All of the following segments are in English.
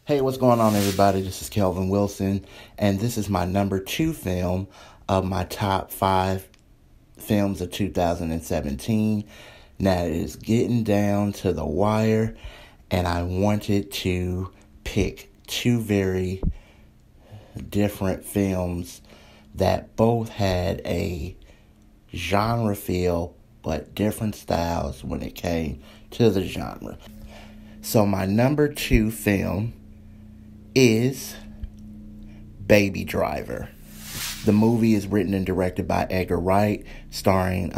Hey, what's going on, everybody? This is Kelvin Wilson, and this is my number 2 film of my top 5 films of 2017. Now, it is getting down to the wire, and I wanted to pick two very different films that both had a genre feel, but different styles when it came to the genre. So, my number 2 film is Baby Driver. The movie is written and directed by Edgar Wright, starring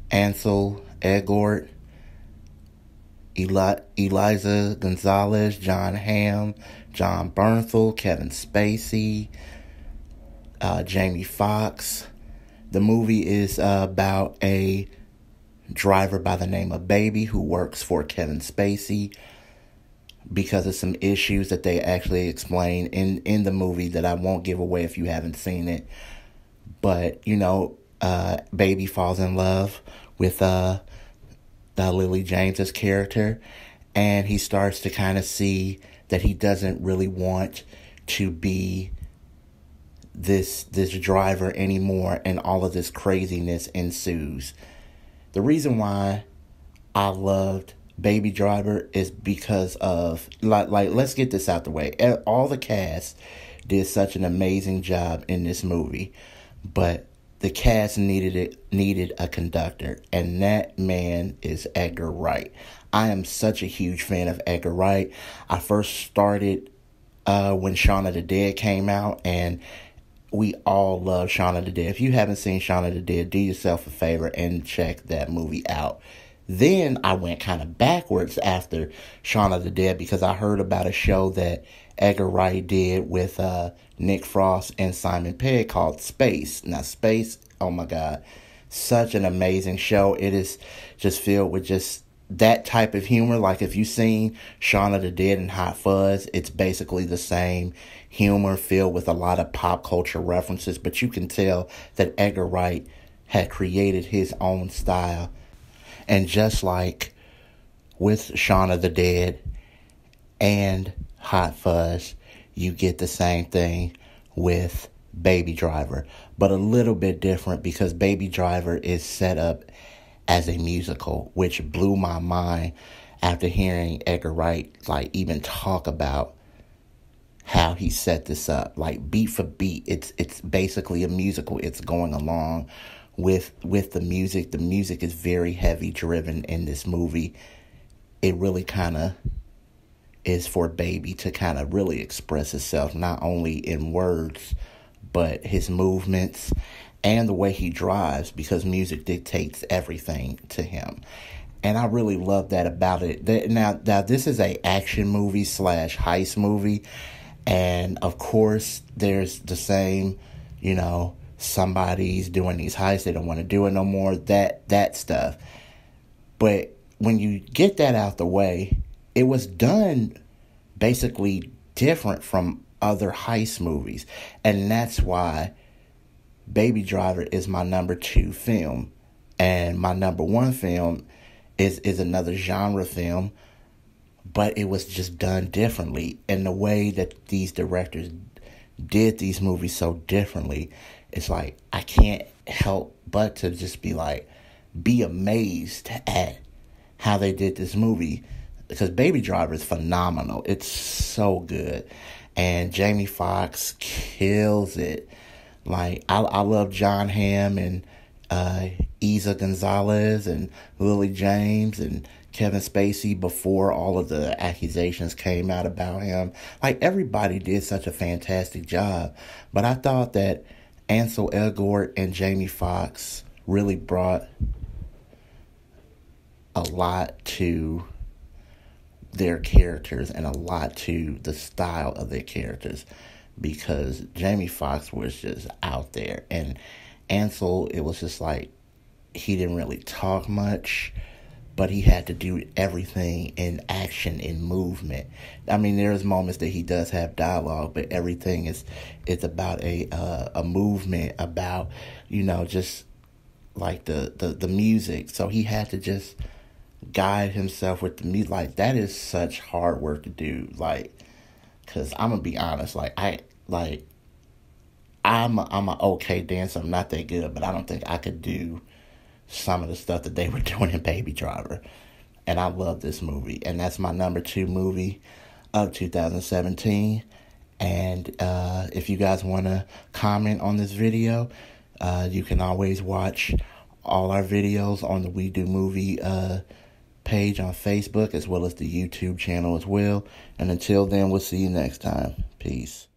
Ansel Elgort, Eliza Gonzalez, Jon Hamm, Jon Bernthal, Kevin Spacey, Jamie Foxx. The movie is about a driver by the name of Baby who works for Kevin Spacey because of some issues that they actually explain in the movie that I won't give away if you haven't seen it. But, Baby falls in love with Lily James's character, and he starts to kind of see that he doesn't really want to be this driver anymore, and all of this craziness ensues. The reason why I loved Baby Driver is because of, let's get this out the way. All the cast did such an amazing job in this movie, but the cast needed a conductor, and that man is Edgar Wright. I am such a huge fan of Edgar Wright. I first started when Shaun of the Dead came out, and we all love Shaun of the Dead. If you haven't seen Shaun of the Dead, do yourself a favor and check that movie out. Then I went kind of backwards after Shaun of the Dead because I heard about a show that Edgar Wright did with Nick Frost and Simon Pegg called Space. Now, Space, oh my God, such an amazing show. It is just filled with just that type of humor. Like if you've seen Shaun of the Dead and Hot Fuzz, it's basically the same humor filled with a lot of pop culture references. But you can tell that Edgar Wright had created his own style. And just like with Shaun of the Dead and Hot Fuzz, you get the same thing with Baby Driver, but a little bit different because Baby Driver is set up as a musical, which blew my mind after hearing Edgar Wright even talk about how he set this up, beat for beat. It's basically a musical. It's going along with the music. The music is very heavy driven in this movie. It really kind of is for Baby to kind of really express himself, not only in words, but his movements and the way he drives, because music dictates everything to him. And I really love that about it. Now this is a action movie / heist movie. And of course, there's the same, somebody's doing these heists, they don't want to do it no more, that stuff. But when you get that out the way, it was done basically different from other heist movies. And that's why Baby Driver is my number 2 film. And my number 1 film is another genre film, but it was just done differently. And the way that these directors did these movies so differently, it's like I can't help but to just be amazed at how they did this movie, because Baby Driver is phenomenal. It's so good, and Jamie Foxx kills it. I love Jon Hamm and Eiza Gonzalez and Lily James and Kevin Spacey before all of the accusations came out about him. Everybody did such a fantastic job. But I thought that Ansel Elgort and Jamie Foxx really brought a lot to their characters and a lot to the style of their characters, because Jamie Foxx was just out there, and Ansel, it was just he didn't really talk much, but he had to do everything in action, in movement. I mean, there's moments that he does have dialogue, but everything it's about a movement, about just the music. So he had to just guide himself with the music. That is such hard work to do. Cause I'm gonna be honest, I'm a okay dancer. I'm not that good, but I don't think I could do some of the stuff that they were doing in Baby Driver. And I love this movie, and that's my number 2 movie of 2017. And if you guys want to comment on this video, you can always watch all our videos on the We Do Movie page on Facebook, as well as the YouTube channel as well. And until then, we'll see you next time. Peace.